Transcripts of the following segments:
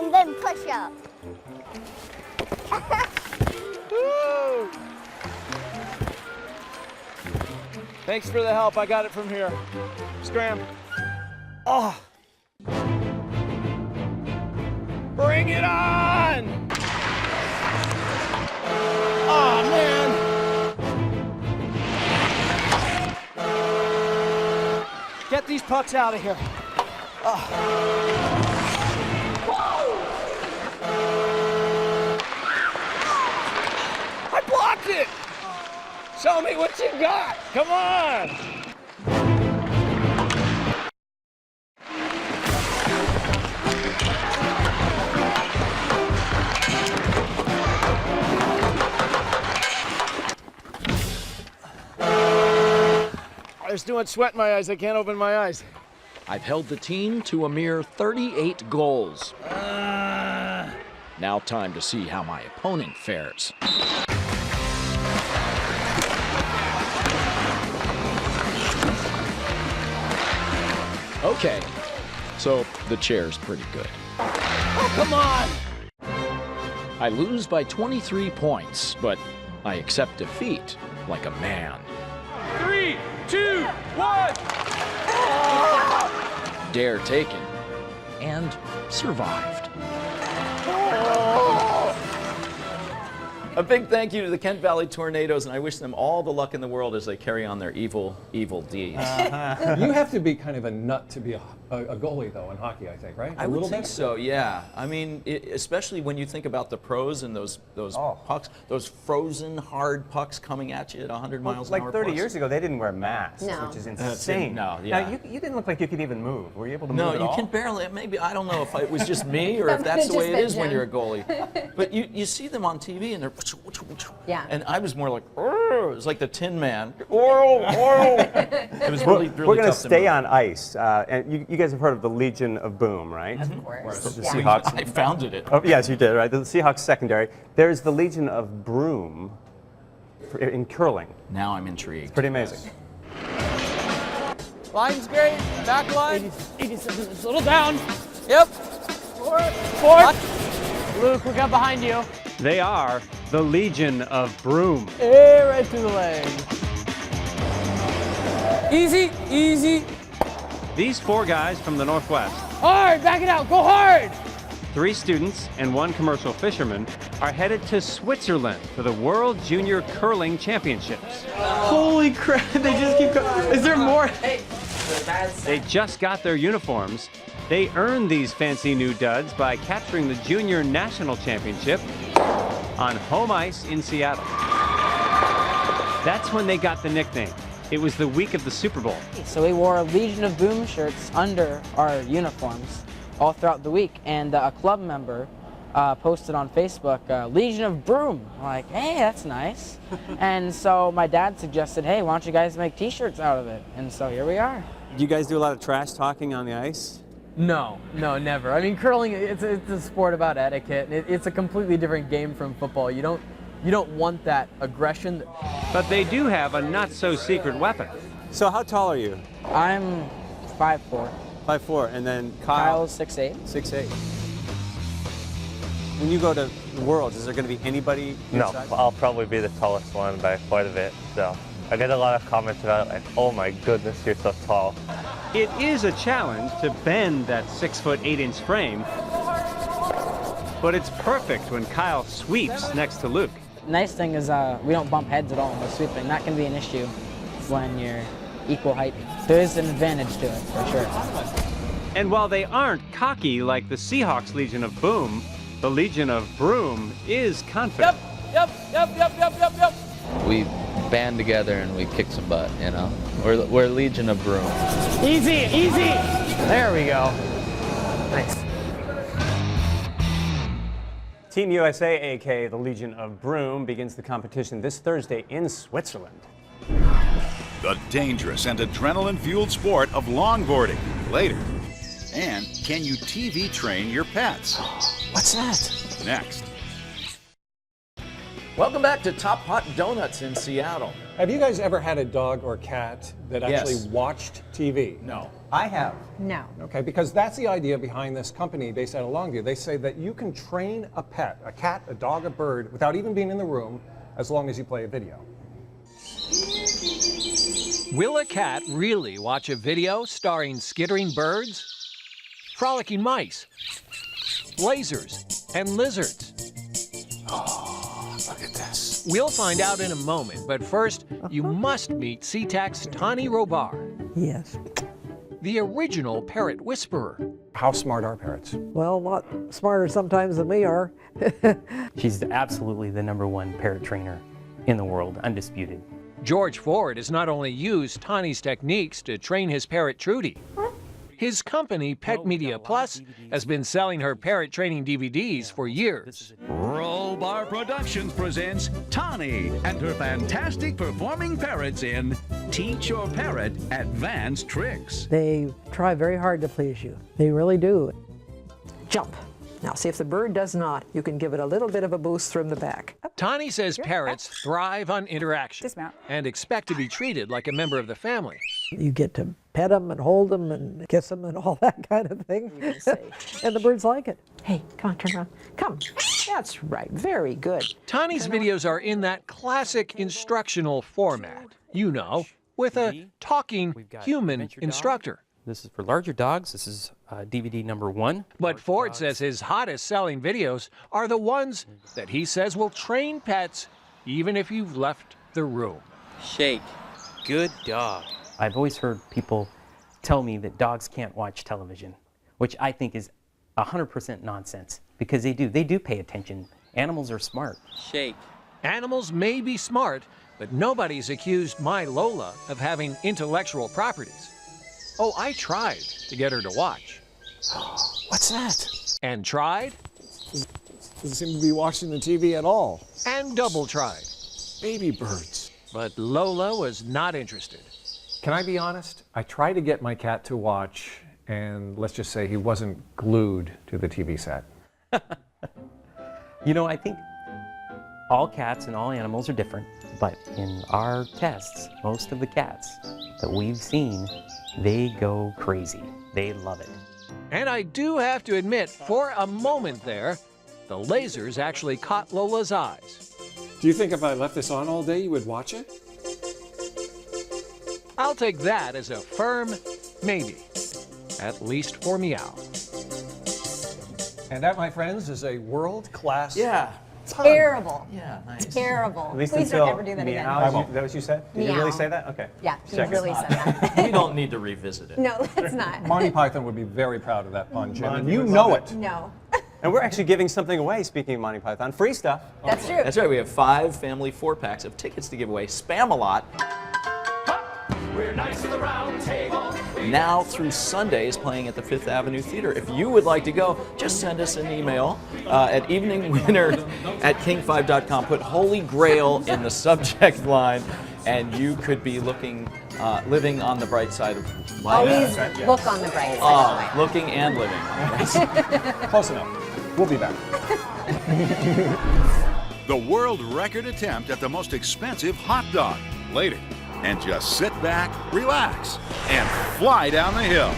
and then push up. Woo! Thanks for the help. I got it from here. Scram. Oh. Bring it on! Oh, man. Get these pucks out of here. Oh. I blocked it! Show me what you got! Come on! It's doing sweat in my eyes. I can't open my eyes. I've held the team to a mere 38 goals. Now time to see how my opponent fares. Okay, so the chair's pretty good. Oh, come on! I lose by 23 points, but I accept defeat like a man. 3, 2, 1! Dare taken and survived. A big thank you to the Kent Valley Tornadoes, and I wish them all the luck in the world as they carry on their evil, evil deeds. You have to be kind of a nut to be a goalie, though, in hockey, I think, right? I would think so, yeah. I mean, especially when you think about the pros and those pucks, those frozen hard pucks coming at you at 100 miles an hour. Like 30 plus. years ago, they didn't wear masks, No. which is insane. No, yeah. Now, you didn't look like you could even move. Were you able to move at all? No, you can barely. Maybe, I don't know if it was just me or if that's the way it is when you're a goalie. But you see them on TV and they're... Yeah. And I was more like, it was like the Tin Man. It was really, really We're going to tough stay move. on ice. And you guys have heard of the Legion of Boom, right? Of course. The Yeah. Seahawks. I founded it. Oh, yes, you did, right? The Seahawks secondary. There's the Legion of Broom in curling. Now I'm intrigued. Pretty amazing. Line's great. Back line. 87 is a little down. Yep. Forward. Luke, we got behind you. They are the Legion of Broom. Hey, right through the leg. Easy, easy. These 4 guys from the Northwest, Hard, back it out, go hard. 3 students and 1 commercial fisherman, are headed to Switzerland for the World Junior Curling Championships. Holy crap, they just keep going. Is there more? They just got their uniforms. They earned these fancy new duds by capturing the Junior National Championship on home ice in Seattle. That's when they got the nickname. It was the week of the Super Bowl. So we wore Legion of Boom shirts under our uniforms all throughout the week, and a club member posted on Facebook, Legion of Broom. I'm like, hey, that's nice. And so my dad suggested, hey, why don't you guys make t-shirts out of it? And so here we are. Do you guys do a lot of trash talking on the ice? No, never. I mean, curling, it's a sport about etiquette. It's a completely different game from football. You don't want that aggression. But they do have a not-so-secret weapon. So how tall are you? I'm 5'4". 5'4", and then Kyle's 6'8". 6'8". When you go to the Worlds, is there going to be anybody No, inside? I'll probably be the tallest one by quite a bit, so I get a lot of comments about it, like, oh my goodness, you're so tall. It is a challenge to bend that 6'8" frame, but it's perfect when Kyle sweeps next to Luke. Nice thing is we don't bump heads at all when we're sweeping. That can be an issue when you're equal height. There is an advantage to it, for sure. And while they aren't cocky like the Seahawks Legion of Boom, the Legion of Broom is confident. Yep. We band together and we kick some butt, you know? We're Legion of Broom. Easy. There we go. Nice. Team USA, aka the Legion of Broom, begins the competition this Thursday in Switzerland. The dangerous and adrenaline-fueled sport of longboarding. Later. And can you TV train your pets? What's that? Next. Welcome back to Pot Doughnuts in Seattle. Have you guys ever had a dog or cat that actually Yes. watched TV? No. I have. No. Okay, because that's the idea behind this company based out of Longview. They say that you can train a pet, a cat, a dog, a bird, without even being in the room, as long as you play a video. Will a cat really watch a video starring skittering birds, frolicking mice, lasers, and lizards? Oh, look at this. We'll find out in a moment, but first, you must meet SeaTac's Tani Robar. Yes. The original parrot whisperer. How smart are parrots? Well, a lot smarter sometimes than we are. She's absolutely the #1 parrot trainer in the world, undisputed. George Ford has not only used Tani's techniques to train his parrot Trudy. His company, Pet Media Plus, has been selling her parrot training DVDs for years. Rollbar Productions presents Tani and her fantastic performing parrots in Teach Your Parrot Advanced Tricks. They try very hard to please you. They really do. Jump. Now, see if the bird does not, you can give it a little bit of a boost from the back. Tani says parrots thrive on interaction and expect to be treated like a member of the family. You get to pet them and hold them and kiss them and all that kind of thing. And the birds like it. Hey, come on, turn around. Come. That's right. Very good. Tani's videos are in that classic instructional format, you know, with a talking human instructor. This is for larger dogs. This is DVD #1. But Ford says his hottest selling videos are the ones that he says will train pets even if you've left the room. Shake. Good dog. I've always heard people tell me that dogs can't watch television, which I think is 100% nonsense, because they do. They do pay attention. Animals are smart. Shake. Animals may be smart, but nobody's accused my Lola of having intellectual properties. Oh, I tried to get her to watch. What's that? And tried. Doesn't seem to be watching the TV at all. And double tried. Baby birds. But Lola was not interested. Can I be honest? I tried to get my cat to watch, and let's just say he wasn't glued to the TV set. You know, I think all cats and all animals are different, but in our tests, most of the cats that we've seen, they go crazy. They love it. And I do have to admit, for a moment there, the lasers actually caught Lola's eyes. Do you think if I left this on all day, you would watch it? I'll take that as a firm maybe, at least for Meow. And that, my friends, is a world-class... Yeah. Terrible. Yeah, nice. Terrible. At least Please until don't ever do that again. meow. Is that what you said? Did you really say that? Okay. Yeah, he Check. really said that. We don't need to revisit it. No, let's not. Monty Python would be very proud of that pun, Jim, and Monty you would know love it. No. And we're actually giving something away, speaking of Monty Python. Free stuff. That's true. That's right. We have 5 family 4-packs of tickets to give away. Spam-A-Lot. We're nice to the round table. Now through Sunday is playing at the Fifth Avenue Theater. If you would like to go, just send us an email at eveningwinner@king5.com. Put Holy Grail in the subject line, and you could be living on the bright side of life. Always look on the bright side of life. Looking and living on the bright side. Close enough. We'll be back. The world record attempt at the most expensive hot dog. Later. And just sit back, relax, and fly down the hill.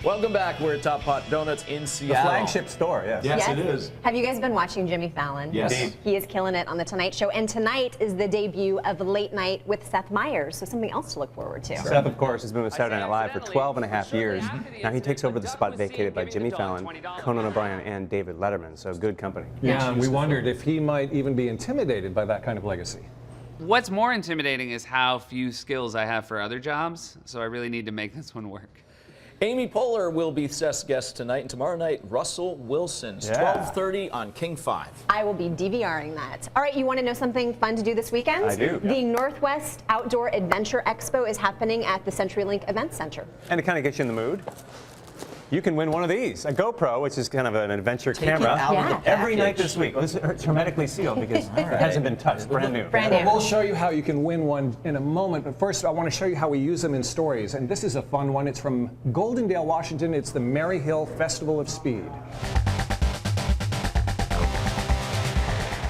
Welcome back. We're at Top Pot Doughnuts in Seattle. The flagship store, yes. Yes, it is. Have you guys been watching Jimmy Fallon? Yes. Indeed. He is killing it on The Tonight Show. And tonight is the debut of Late Night with Seth Meyers, so something else to look forward to. Seth, of course, has been with Saturday Night Live for 12 and a half years. Now he takes over the spot vacated by Jimmy Fallon, Conan O'Brien, and David Letterman, so good company. Yeah, and we wondered if he might even be intimidated by that kind of legacy. What's more intimidating is how few skills I have for other jobs, so I really need to make this one work. Amy Poehler will be Seth's guest tonight, and tomorrow night, Russell Wilson's 12:30 on King 5. I will be DVRing that. All right, you want to know something fun to do this weekend? I do. The Northwest Outdoor Adventure Expo is happening at the CenturyLink Event Center. And to kind of get you in the mood, you can win one of these, a GoPro, which is kind of an adventure Take it camera, out of the every night package. this week. Well, it's hermetically sealed because it hasn't been touched, brand new. Brand new. We'll show you how you can win one in a moment, but first I want to show you how we use them in stories. And this is a fun one. It's from Goldendale, Washington. It's the Mary Hill Festival of Speed.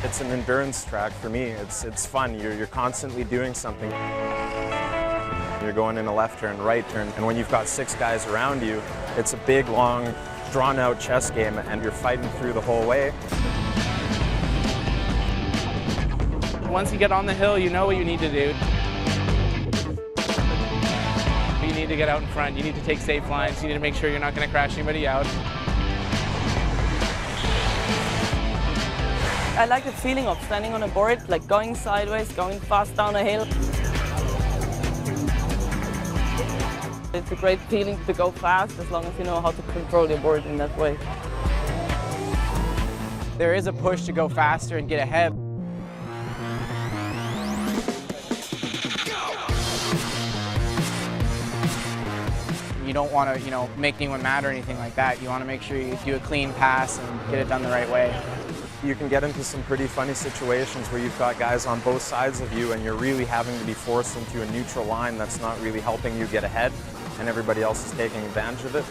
It's an endurance track for me. It's fun. You're constantly doing something. You're going in a left turn, right turn, and when you've got 6 guys around you, it's a big, long, drawn-out chess game, and you're fighting through the whole way. Once you get on the hill, you know what you need to do. You need to get out in front. You need to take safe lines. You need to make sure you're not going to crash anybody out. I like the feeling of standing on a board, like going sideways, going fast down a hill. It's a great feeling to go fast as long as you know how to control your board in that way. There is a push to go faster and get ahead. You don't want to, make anyone mad or anything like that. You want to make sure you do a clean pass and get it done the right way. You can get into some pretty funny situations where you've got guys on both sides of you and you're really having to be forced into a neutral line that's not really helping you get ahead, and everybody else is taking advantage of it.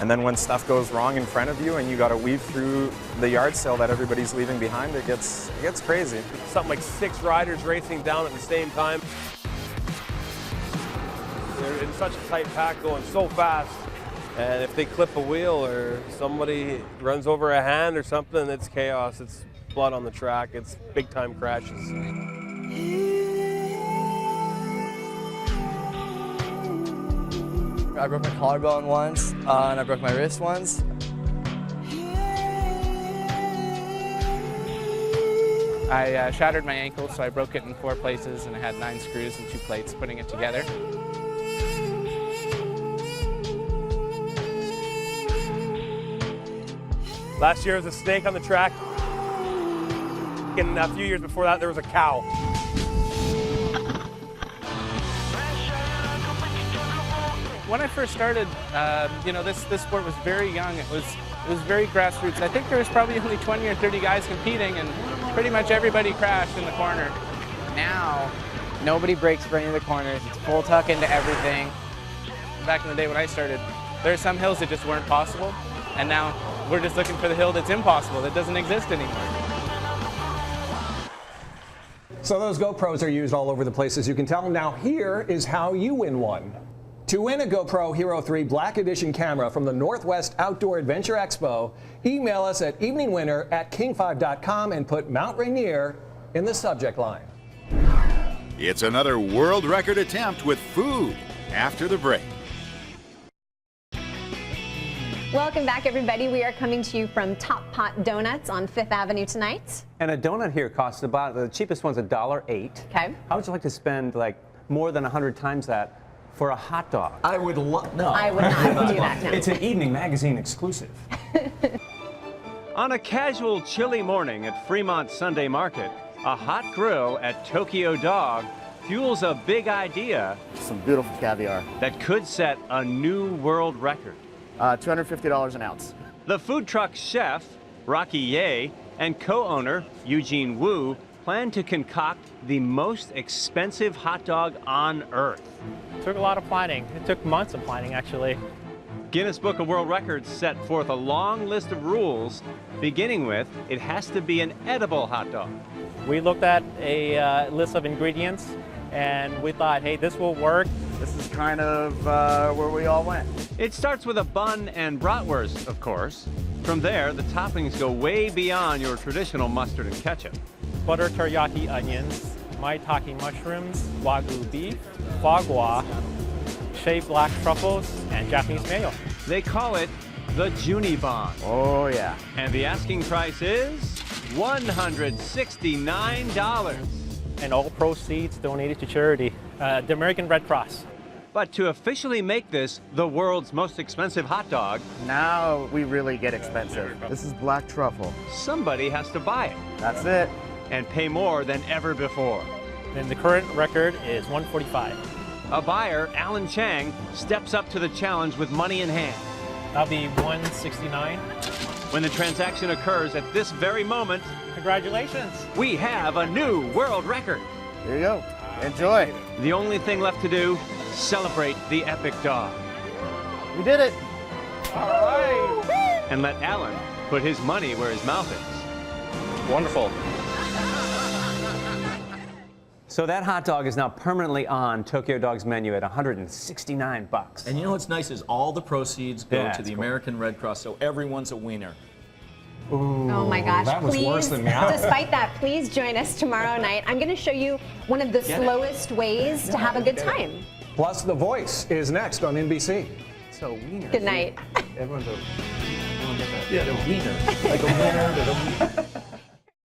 And then when stuff goes wrong in front of you and you got to weave through the yard sale that everybody's leaving behind, it gets crazy. Something like 6 riders racing down at the same time. They're in such a tight pack going so fast. And if they clip a wheel or somebody runs over a hand or something, it's chaos. It's blood on the track. It's big time crashes. I broke my collarbone once, and I broke my wrist once. I shattered my ankle, so I broke it in 4 places, and I had 9 screws and 2 plates putting it together. Last year was a snake on the track, and a few years before that there was a cow. When I first started, this sport was very young. It was very grassroots. I think there was probably only 20 or 30 guys competing, and pretty much everybody crashed in the corner. Now, nobody breaks for any of the corners. It's full tuck into everything. Back in the day when I started, there are some hills that just weren't possible, and now we're just looking for the hill that's impossible, that doesn't exist anymore. So those GoPros are used all over the place, as you can tell. Now here is how you win one. To win a GoPro Hero 3 Black Edition camera from the Northwest Outdoor Adventure Expo, email us at eveningwinner@king5.com and put Mount Rainier in the subject line. It's another world record attempt with food after the break. Welcome back, everybody. We are coming to you from Pot Doughnuts on 5th Avenue tonight. And a donut here costs about, the cheapest one's $1.08. Okay. How would you like to spend like more than 100 times that for a hot dog? I would love, no. I would not do that, no. It's an Evening Magazine exclusive. On a casual, chilly morning at Fremont Sunday Market, a hot grill at Tokyo Dog fuels a big idea. Some beautiful caviar. That could set a new world record. $250 an ounce. The food truck's chef, Rocky Ye, and co-owner, Eugene Wu, plan to concoct the most expensive hot dog on Earth. It took a lot of planning. It took months of planning, actually. Guinness Book of World Records set forth a long list of rules, beginning with it has to be an edible hot dog. We looked at a list of ingredients, and we thought, hey, this will work. This is kind of where we all went. It starts with a bun and bratwurst, of course. From there, the toppings go way beyond your traditional mustard and ketchup. Butter teriyaki onions, maitake mushrooms, wagyu beef, foie gras, shaved black truffles, and Japanese mayo. They call it the Junibon. Oh, yeah. And the asking price is $169. And all proceeds donated to charity, the American Red Cross. But to officially make this the world's most expensive hot dog, now we really get expensive. This is black truffle. Somebody has to buy it. That's it. And pay more than ever before. And the current record is $145. A buyer, Alan Chang, steps up to the challenge with money in hand. That'll be $169. When the transaction occurs at this very moment, congratulations! We have a new world record. Here you go. Enjoy. The only thing left to do, celebrate the epic dog. We did it. All right. And let Alan put his money where his mouth is. Wonderful. So that hot dog is now permanently on Tokyo Dog's menu at $169. And you know what's nice is all the proceeds go Yeah, to the it's cool. American Red Cross, so everyone's a winner. Ooh, Oh my gosh, that was please, worse than me. despite that, please join us tomorrow night. I'm going to show you one of the slowest ways to have a good time. Plus, The Voice is next on NBC. So wiener. Good night. Everyone's a... Yeah, the wiener. Like a winner, but a wiener.